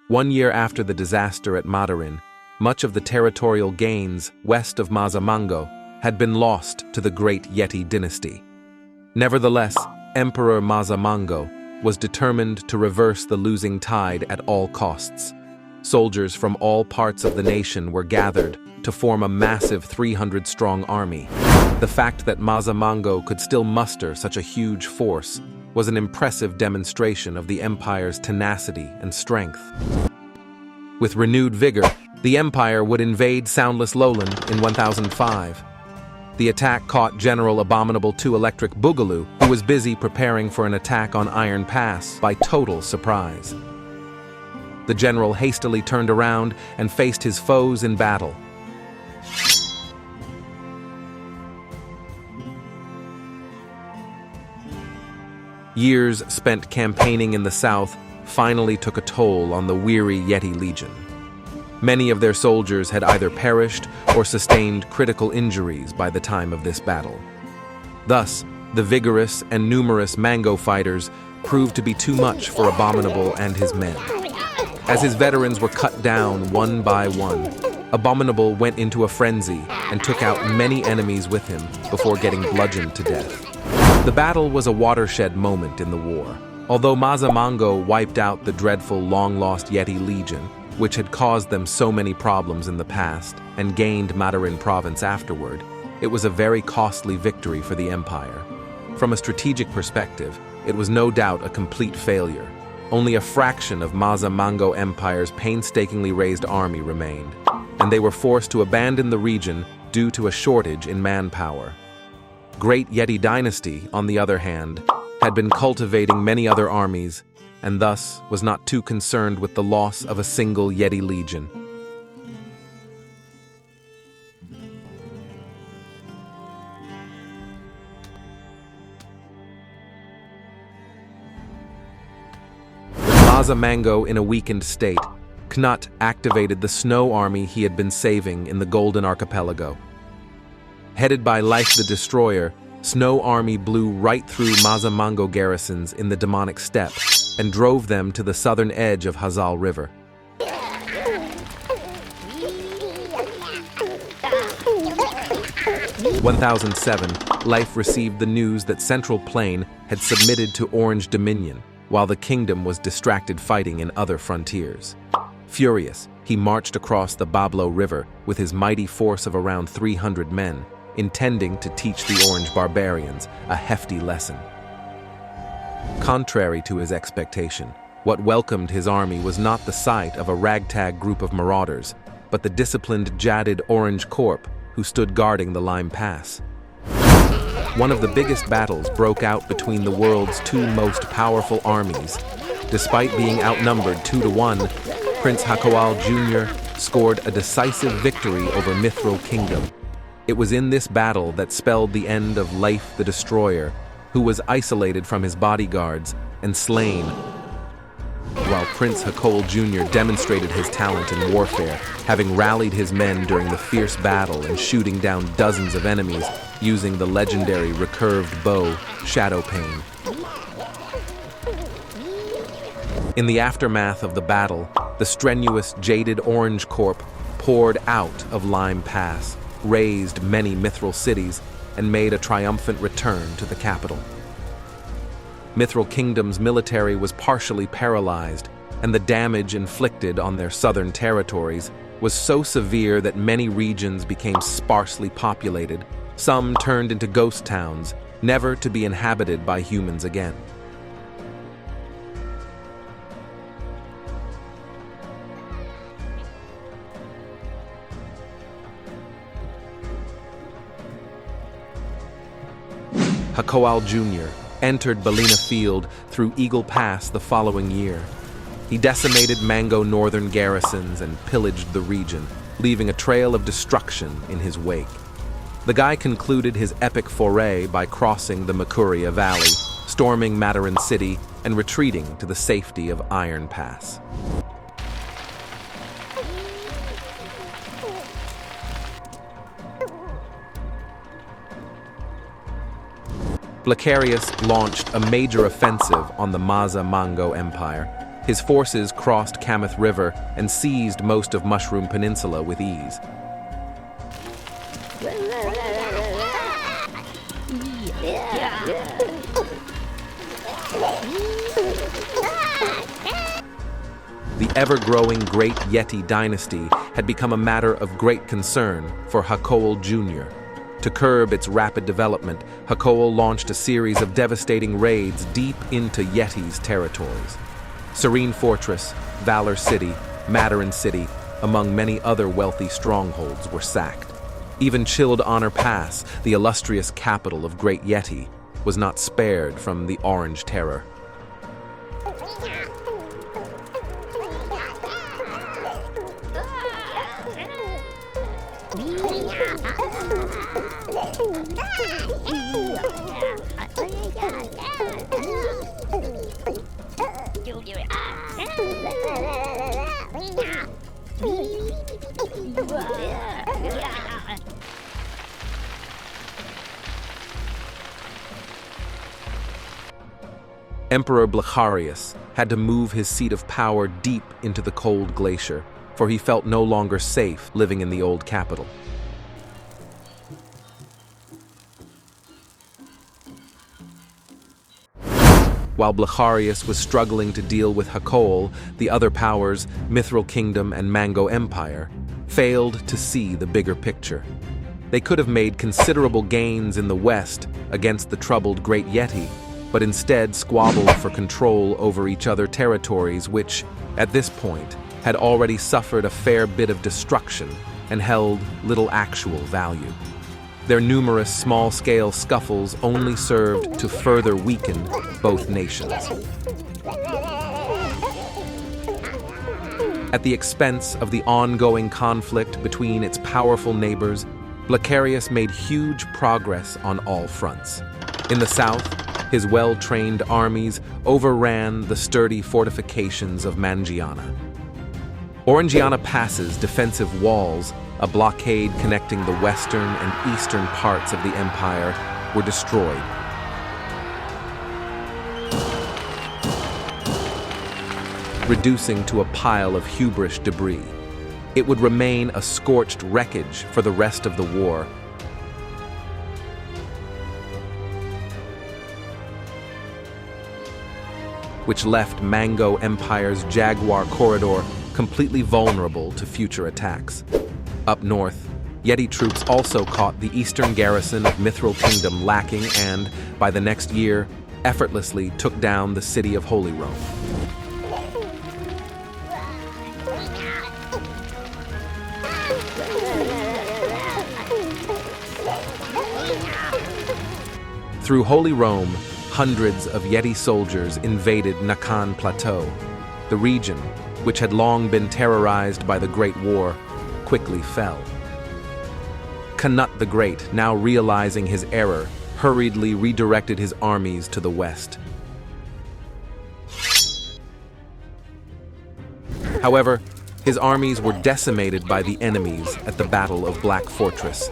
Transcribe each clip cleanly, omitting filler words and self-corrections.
1 year after the disaster at Madarin, much of the territorial gains west of Mazamango had been lost to the Great Yeti dynasty. Nevertheless, Emperor Mazamango was determined to reverse the losing tide at all costs. Soldiers from all parts of the nation were gathered to form a massive 300-strong army. The fact that Mazamango could still muster such a huge force was an impressive demonstration of the empire's tenacity and strength. With renewed vigor, the empire would invade Soundless Lowland in 1005. The attack caught General Abominable II Electric Boogaloo, who was busy preparing for an attack on Iron Pass, by total surprise. The general hastily turned around and faced his foes in battle. Years spent campaigning in the south finally took a toll on the weary Yeti Legion. Many of their soldiers had either perished or sustained critical injuries by the time of this battle. Thus, the vigorous and numerous Mango fighters proved to be too much for Abominable and his men. As his veterans were cut down one by one, Abominable went into a frenzy and took out many enemies with him before getting bludgeoned to death. The battle was a watershed moment in the war. Although Mazamango wiped out the dreadful long-lost Yeti Legion, which had caused them so many problems in the past, and gained Madarin province afterward, it was a very costly victory for the empire. From a strategic perspective, it was no doubt a complete failure. Only a fraction of Mazamango Empire's painstakingly raised army remained, and they were forced to abandon the region due to a shortage in manpower. Great Yeti Dynasty, on the other hand, had been cultivating many other armies, and thus was not too concerned with the loss of a single Yeti Legion. Mazamango in a weakened state, Knut activated the snow army he had been saving in the Golden Archipelago. Headed by Life the Destroyer, Snow Army blew right through Mazamango garrisons in the Demonic Steppe and drove them to the southern edge of Hazal River. In 1007, Life received the news that Central Plain had submitted to Orange Dominion, while the kingdom was distracted fighting in other frontiers. Furious, he marched across the Bablo River with his mighty force of around 300 men, intending to teach the Orange barbarians a hefty lesson. Contrary to his expectation, what welcomed his army was not the sight of a ragtag group of marauders, but the disciplined Jadid Orange Corps who stood guarding the Lime Pass. One of the biggest battles broke out between the world's two most powerful armies. Despite being outnumbered 2-1, Prince Hakoal Jr. scored a decisive victory over Mithril Kingdom. It was in this battle that spelled the end of Life the Destroyer, who was isolated from his bodyguards and slain, while Prince Hakoal Jr. demonstrated his talent in warfare, having rallied his men during the fierce battle and shooting down dozens of enemies using the legendary recurved bow, Shadowpane. In the aftermath of the battle, the strenuous Jaded Orange Corps poured out of Lime Pass, razed many Mithril cities, and made a triumphant return to the capital. Mithril Kingdom's military was partially paralyzed, and the damage inflicted on their southern territories was so severe that many regions became sparsely populated. Some turned into ghost towns, never to be inhabited by humans again. Hakoal Jr. entered Belina Field through Eagle Pass the following year. He decimated Mango northern garrisons and pillaged the region, leaving a trail of destruction in his wake. The guy concluded his epic foray by crossing the Makuria Valley, storming Madarin City, and retreating to the safety of Iron Pass. Blacarius launched a major offensive on the Mazamango Empire. His forces crossed Kamath River and seized most of Mushroom Peninsula with ease. The ever-growing Great Yeti dynasty had become a matter of great concern for Hakoel Jr. To curb its rapid development, Hakoel launched a series of devastating raids deep into Yeti's territories. Serene Fortress, Valor City, Madarin City, among many other wealthy strongholds, were sacked. Even Chilled Honor Pass, the illustrious capital of Great Yeti, was not spared from the Orange Terror. Emperor Blacharius had to move his seat of power deep into the cold glacier, for he felt no longer safe living in the old capital. While Blacharius was struggling to deal with Hakoel, the other powers, Mithril Kingdom and Mango Empire, failed to see the bigger picture. They could have made considerable gains in the west against the troubled Great Yeti, but instead squabbled for control over each other territories which, at this point, had already suffered a fair bit of destruction and held little actual value. Their numerous small-scale scuffles only served to further weaken both nations. At the expense of the ongoing conflict between its powerful neighbors, Blacharius made huge progress on all fronts. In the south, his well-trained armies overran the sturdy fortifications of Mangiana. Orangiana Pass's defensive walls, a blockade connecting the western and eastern parts of the empire, were destroyed. Reducing to a pile of hubris debris. It would remain a scorched wreckage for the rest of the war. Which left Mango Empire's Jaguar Corridor completely vulnerable to future attacks. Up north, Yeti troops also caught the eastern garrison of Mithril Kingdom lacking and, by the next year, effortlessly took down the city of Holy Rome. Through Holy Rome, hundreds of Yeti soldiers invaded Nakan Plateau. The region, which had long been terrorized by the Great War, quickly fell. Canut the Great, now realizing his error, hurriedly redirected his armies to the west. However, his armies were decimated by the enemies at the Battle of Black Fortress.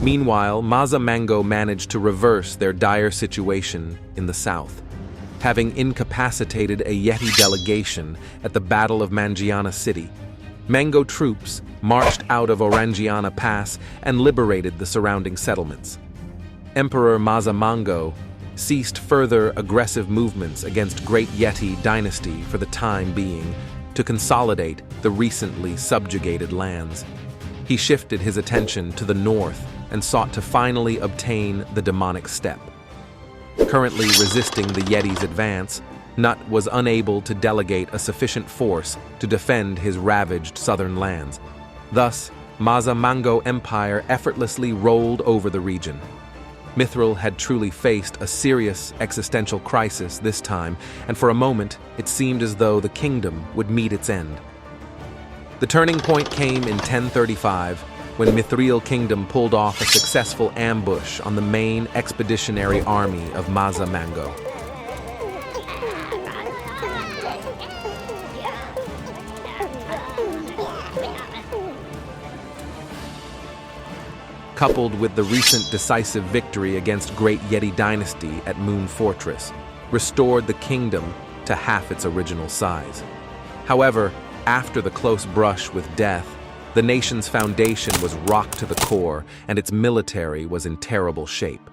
Meanwhile, Maza Mango managed to reverse their dire situation in the south, having incapacitated a Yeti delegation at the Battle of Mangiana City. Mango troops marched out of Orangiana Pass and liberated the surrounding settlements. Emperor Maza Mango ceased further aggressive movements against Great Yeti dynasty for the time being to consolidate the recently subjugated lands. He shifted his attention to the north and sought to finally obtain the demonic step. Currently resisting the Yeti's advance, Nut was unable to delegate a sufficient force to defend his ravaged southern lands. Thus, Maza Mango Empire effortlessly rolled over the region. Mithril had truly faced a serious existential crisis this time, and for a moment it seemed as though the kingdom would meet its end. The turning point came in 1035, when Mithril Kingdom pulled off a successful ambush on the main expeditionary army of Maza Mango. coupled with the recent decisive victory against Great Yeti Dynasty at Moon Fortress, restored the kingdom to half its original size. However, after the close brush with death, the nation's foundation was rocked to the core and its military was in terrible shape.